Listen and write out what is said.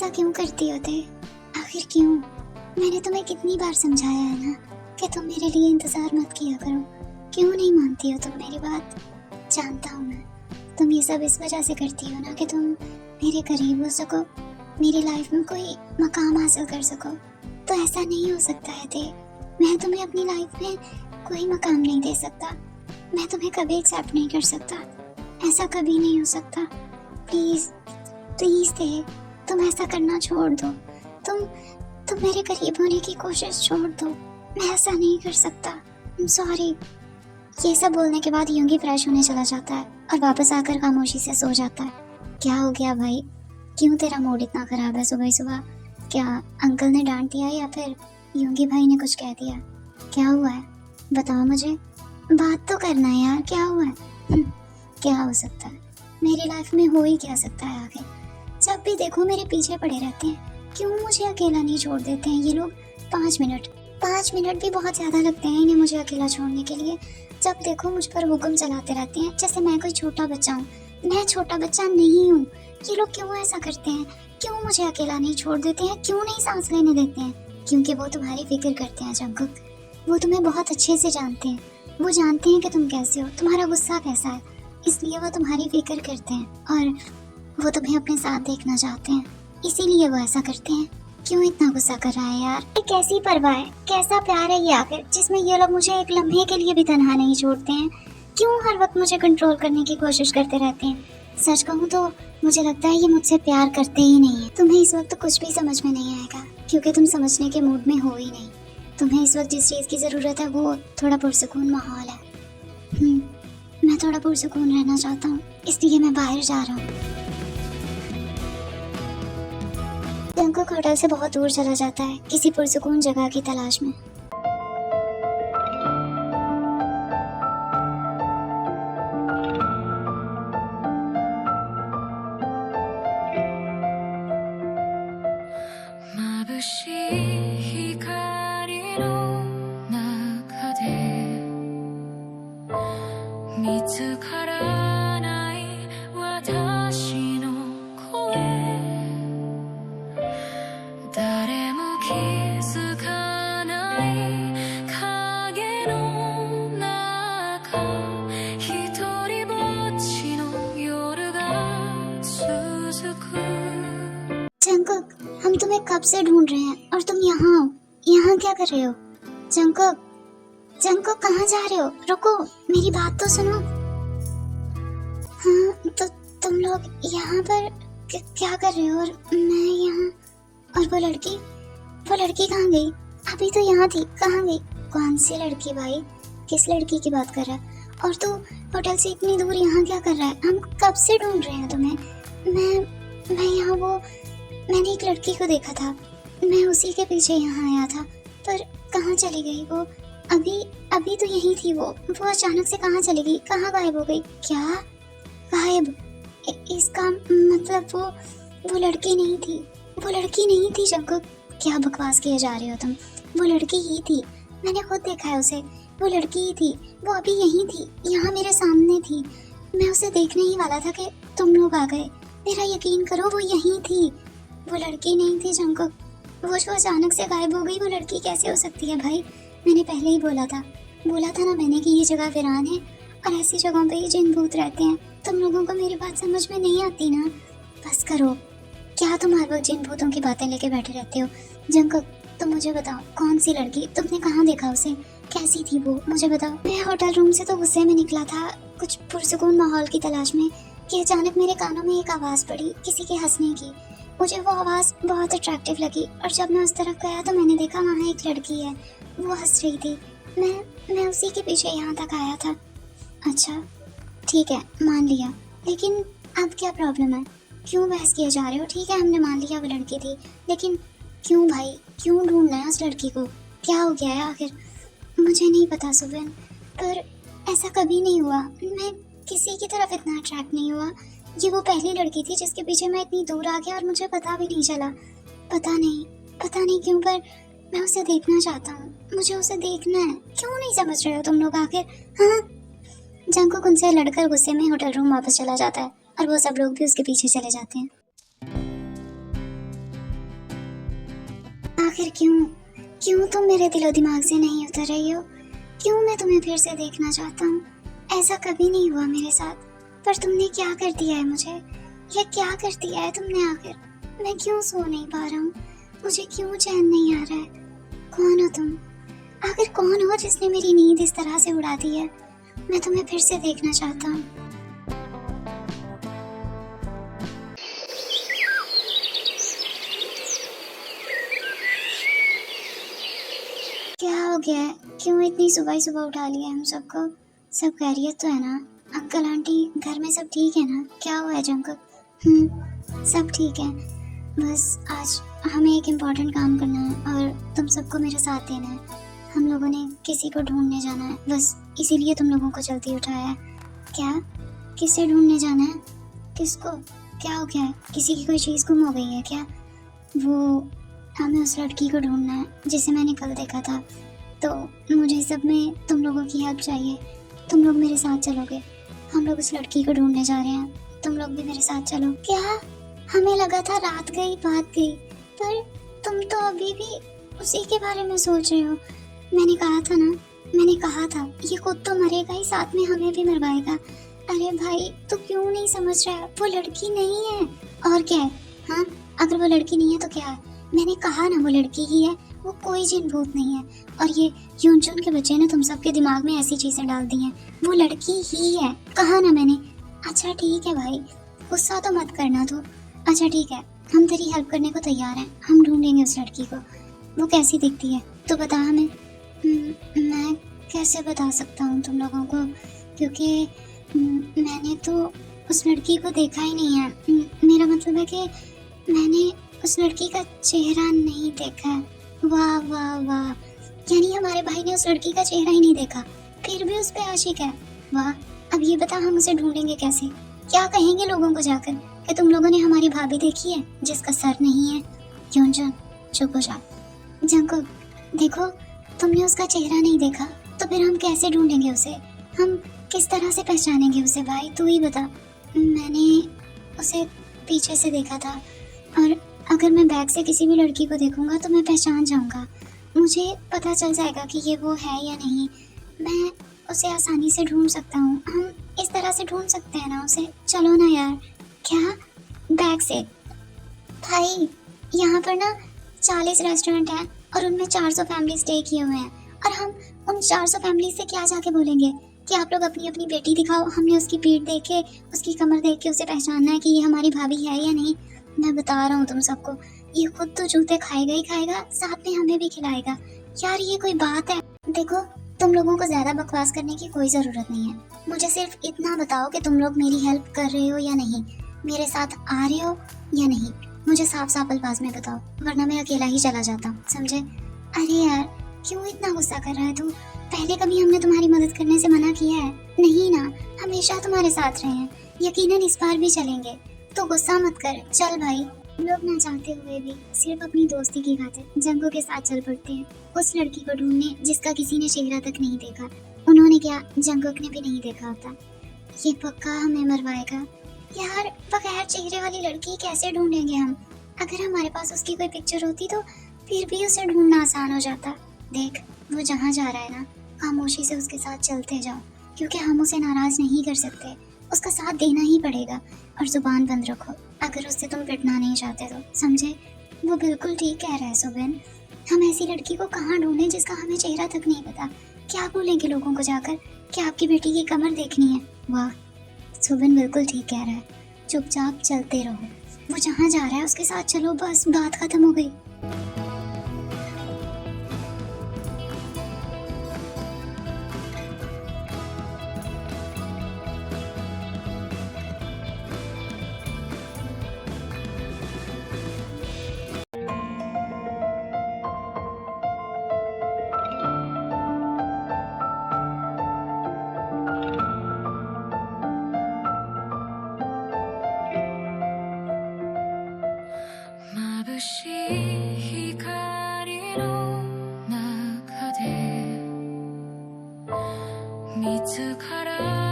ऐसा क्यों करती होते? आखिर क्यों? मैंने तुम्हें कितनी बार समझाया है ना कि तुम मेरे लिए इंतजार मत किया करो। क्यों नहीं मानती हो तुम मेरी बात? जानता हूँ मैं, तुम ये सब इस वजह से करती हो ना कि तुम मेरे करीब हो सको, मेरी लाइफ में कोई मकाम हासिल कर सको। तो ऐसा नहीं हो सकता है दे। मैं तुम्हें अपनी लाइफ में कोई मकाम नहीं दे सकता। मैं तुम्हें कभी एक्सेप्ट नहीं कर सकता। ऐसा कभी नहीं हो सकता। प्लीज प्लीज दे, तुम ऐसा करना छोड़ दो। तुम मेरे करीब होने की कोशिश छोड़ दो। मैं ऐसा नहीं कर सकता। I'm sorry. ये सब बोलने के बाद यूंगी फ्रेश होने चला जाता है और वापस आकर खामोशी से सो जाता है। क्या हो गया भाई? क्यों तेरा मूड इतना खराब है सुबह सुबह? क्या अंकल ने डांट दिया या फिर यूंगी भाई ने कुछ कह दिया? क्या हुआ है बताओ मुझे। बात तो करना है यार, क्या हुआ है? क्या हो सकता है? मेरी लाइफ में हो ही क्या सकता है आगे? जब भी देखो मेरे पीछे पड़े रहते हैं। क्यों मुझे अकेला नहीं छोड़ देते हैं ये लोग? 5 मिनट भी बहुत ज्यादा लगते हैं इन्हें मुझे अकेला छोड़ने के लिए। जब देखो मुझ पर हुक्म चलाते रहते हैं जैसे मैं कोई छोटा बच्चा हूँ। मैं छोटा बच्चा नहीं हूँ। ये लोग क्यों ऐसा करते हैं? क्यों मुझे अकेला नहीं छोड़ देते हैं? क्यों नहीं सांस लेने देते हैं? क्योंकि वो तुम्हारी फिक्र करते हैं जंकुक। वो तुम्हें बहुत अच्छे से जानते हैं। वो जानते हैं कि तुम कैसे हो, तुम्हारा गुस्सा कैसा है, इसलिए वो तुम्हारी फिक्र करते हैं और वो तुम्हें अपने साथ देखना चाहते हैं, इसीलिए वो ऐसा करते हैं। क्यों इतना गुस्सा कर रहा है यार? ये कैसी परवाह है, कैसा प्यार है ये आखिर, जिसमें ये लोग मुझे एक लम्हे के लिए भी तन्हा नहीं छोड़ते हैं? क्यों हर वक्त मुझे कंट्रोल करने की कोशिश करते रहते हैं? सच कहूँ तो मुझे लगता है ये मुझसे प्यार करते ही नहीं है। तुम्हें इस वक्त कुछ भी समझ में नहीं आएगा क्योंकि तुम समझने के मूड में हो ही नहीं। तुम्हें इस वक्त जिस चीज़ की ज़रूरत है वो थोड़ा पुरसुकून माहौल है। मैं थोड़ा पुरसुकून रहना चाहता हूँ, इसलिए मैं बाहर जा रहा हूँ। जंकुक होटल से बहुत दूर चला जाता है किसी पुरसुकून जगह की तलाश में। जंकुक, हम तुम्हें कब से ढूंढ रहे हैं और तुम यहाँ हो। यहाँ क्या कर रहे हो? जंकुक, जंकुक कहाँ जा रहे हो? रुको, मेरी बात तो सुनो। हाँ तो तुम लोग यहाँ पर क्या कर रहे हो? और मैं यहाँ, और वो लड़की कहाँ गई? अभी तो यहाँ थी, कहाँ गई? कौन सी लड़की भाई? किस लड़की की बात कर रहा है? और तू होटल से इतनी दूर यहाँ क्या कर रहा है? हम कब से ढूंढ रहे हैं तुम्हें। मैं यहाँ मैंने एक लड़की को देखा था, मैं उसी के पीछे यहाँ आया था, पर कहाँ चली गई वो? अभी तो यही थी वो अचानक से कहाँ चली गई? कहाँ गायब हो गई? क्या गायब? इसका मतलब वो लड़की नहीं थी। वो लड़की नहीं थी जंकुक, क्या बकवास किए जा रहे हो तुम? वो लड़की ही थी, मैंने खुद देखा है उसे। वो लड़की ही थी, वो अभी यही थी, यहाँ मेरे सामने थी। मैं उसे देखने ही वाला था कि तुम लोग आ गए। मेरा यकीन करो वो यही थी। वो लड़की नहीं थी जंकुक, वो जो अचानक से गायब हो गई वो लड़की कैसे हो सकती है भाई? मैंने पहले ही बोला था ना मैंने कि ये जगह वीरान है और ऐसी जगहों पे ही जिन भूत रहते हैं। तुम लोगों को मेरी बात समझ में नहीं आती ना? बस करो, क्या तुम हर वक्त जिन भूतों की बातें लेके बैठे रहते हो? जंकुक, तुम मुझे बताओ, कौन सी लड़की? तुमने कहाँ देखा उसे? कैसी थी वो? मुझे बताओ। मैं होटल रूम से तो गुस्से में निकला था कुछ पुरसुकून माहौल की तलाश में कि अचानक मेरे कानों में एक आवाज़ पड़ी किसी के हंसने की। मुझे वो आवाज़ बहुत अट्रैक्टिव लगी और जब मैं उस तरफ गया तो मैंने देखा वहाँ एक लड़की है, वो हंस रही थी। मैं उसी के पीछे यहाँ तक आया था। अच्छा ठीक है, मान लिया, लेकिन अब क्या प्रॉब्लम है? क्यों बहस किए जा रहे हो? ठीक है हमने मान लिया वो लड़की थी, लेकिन क्यों भाई? क्यों ढूंढना है उस लड़की को? क्या हो गया है आखिर? मुझे नहीं पता सुबह, पर ऐसा कभी नहीं हुआ। मैं किसी की तरफ इतना अट्रैक्ट नहीं हुआ। ये वो पहली लड़की थी जिसके पीछे मैं इतनी दूर आ गया और मुझे पता भी नहीं चला। पता नहीं क्यों, पर मैं उसे देखना चाहता हूँ। मुझे उसे देखना है। क्यों नहीं समझ रहे हो तुम लोग आखिर? हाँ। जंकुक उनसे लड़कर गुस्से में होटल रूम वापस चला जाता है और वो सब लोग भी उसके पीछे चले जाते हैं। आखिर क्यों क्यों तुम मेरे दिलो दिमाग से नहीं उतर रही हो? क्यों मैं तुम्हें फिर से देखना चाहता हूँ? ऐसा कभी नहीं हुआ मेरे साथ, पर तुमने क्या कर दिया है मुझे? ये क्या कर दिया है तुमने आखिर? मैं क्यों सो नहीं पा रहा हूँ? मुझे क्यों चैन नहीं आ रहा है? कौन हो तुम? आखिर कौन हो जिसने मेरी नींद इस तरह से उड़ा दी है? मैं तुम्हें फिर से देखना चाहता हूँ। क्या हो गया है? क्यों इतनी सुबह ही सुबह उठा लिया हम सबको? सब खैरियत तो है ना? अंकल आंटी घर में सब ठीक है ना? क्या हुआ है जंकु? सब ठीक है। बस आज हमें एक इम्पोर्टेंट काम करना है और तुम सबको मेरा साथ देना है। हम लोगों ने किसी को ढूंढने जाना है, बस इसीलिए तुम लोगों को जल्दी उठाया है। क्या? किसे ढूंढने जाना है? किसको? क्या हो गया है? किसी की कोई चीज़ गुम हो गई है क्या? वो हमें उस लड़की को ढूंढना है जिसे मैंने कल देखा था। तो मुझे सब में तुम लोगों की हेल्प चाहिए। तुम लोग मेरे साथ चलोगे? हम लोग उस लड़की को ढूंढने जा रहे हैं, तुम लोग भी मेरे साथ चलो। क्या? हमें लगा था रात गई बात गई, पर तुम तो अभी भी उसी के बारे में सोच रहे हो। मैंने कहा था ना, मैंने कहा था ये खुद तो मरेगा ही, साथ में हमें भी मरवाएगा। अरे भाई तू क्यों नहीं समझ रहा है? वो लड़की नहीं है। और क्या है? हाँ, अगर वो लड़की नहीं है तो क्या है? मैंने कहा ना वो लड़की ही है, वो कोई जिन भूत नहीं है। और ये यूनचुन के बच्चे ने तुम सबके दिमाग में ऐसी चीजें डाल दी हैं। वो लड़की ही है, कहा ना मैंने। अच्छा ठीक है भाई, गुस्सा तो मत करना तू। अच्छा ठीक है, हम तेरी हेल्प करने को तैयार हैं। हम ढूंढेंगे उस लड़की को। वो कैसी दिखती है तो बता हमें। मैं कैसे बता सकता हूँ तुम लोगों को, क्योंकि मैंने तो उस लड़की को देखा ही नहीं है। मेरा मतलब है कि मैंने उस लड़की का चेहरा नहीं देखा है। वाह वाह वाह, यानी हमारे भाई ने उस लड़की का चेहरा ही नहीं देखा, फिर भी उस पे आशिक है। वाह, अब ये बता हम उसे ढूंढेंगे कैसे? क्या कहेंगे लोगों को जाकर कि तुम लोगों ने हमारी भाभी देखी है जिसका सर नहीं है? यूनचुन चुप हो जा। जंकुक देखो, तुमने उसका चेहरा नहीं देखा तो फिर हम कैसे ढूंढेंगे उसे? हम किस तरह से पहचानेंगे उसे? भाई तू ही बता। मैंने उसे पीछे से देखा था, और अगर मैं बैक से किसी भी लड़की को देखूंगा तो मैं पहचान जाऊंगा। मुझे पता चल जाएगा कि ये वो है या नहीं। मैं उसे आसानी से ढूंढ सकता हूँ। हम इस तरह से ढूंढ सकते हैं ना उसे? चलो ना यार। क्या? बैक से? भाई यहाँ पर ना 40 रेस्टोरेंट हैं और उनमें 400 फैमिली स्टे किए हुए हैं, और हम उन 400 फैमिली से क्या जाके बोलेंगे कि आप लोग अपनी अपनी बेटी दिखाओ? हमने उसकी पीठ देख के, उसकी कमर देख के उसे पहचानना है कि ये हमारी भाभी है या नहीं? मैं बता रहा हूँ तुम सबको, ये खुद तो जूते खाएगा ही खाएगा, साथ में हमें भी खिलाएगा। यार ये कोई बात है? देखो, तुम लोगों को ज्यादा बकवास करने की कोई जरूरत नहीं है। मुझे सिर्फ इतना बताओ कि तुम लोग मेरी हेल्प कर रहे हो या नहीं, मेरे साथ आ रहे हो या नहीं। मुझे साफ साफ अल्फाज में बताओ, वरना मैं अकेला ही चला जाता हूँ, समझे? अरे यार क्यों इतना गुस्सा कर रहा है तू? पहले कभी हमने तुम्हारी मदद करने से मना किया है? नहीं ना, हमेशा तुम्हारे साथ रहे हैं, यकीनन इस बार भी चलेंगे। तो गुस्सा मत कर, चल भाई। हम लोग ना चाहते हुए भी सिर्फ अपनी दोस्ती की खातिर जंगों के साथ चल पड़ते हैं उस लड़की को ढूंढने जिसका किसी ने चेहरा तक नहीं देखा। उन्होंने क्या, जंगुक ने भी नहीं देखा होता। ये पक्का हमें मरवाएगा। यार बगैर चेहरे वाली लड़की कैसे ढूंढेंगे हम? अगर हमारे पास उसकी कोई पिक्चर होती तो फिर भी उसे ढूंढना आसान हो जाता। देख, वो जहाँ जा रहा है ना, खामोशी से उसके साथ चलते जाओ, क्योंकि हम उसे नाराज नहीं कर सकते। उसका साथ देना ही पड़ेगा, और जुबान बंद रखो अगर उससे तुम पिटना नहीं चाहते तो, समझे? वो बिल्कुल ठीक कह रहा है सुबिन। हम ऐसी लड़की को कहाँ ढूंढें जिसका हमें चेहरा तक नहीं पता? क्या बोलेंगे लोगों को जाकर कि आपकी बेटी की कमर देखनी है? वाह, सुबिन बिल्कुल ठीक कह रहा है। चुपचाप चलते रहो, वो जहाँ जा रहा है उसके साथ चलो, बस बात खत्म हो गई।眩しい光の中で自ら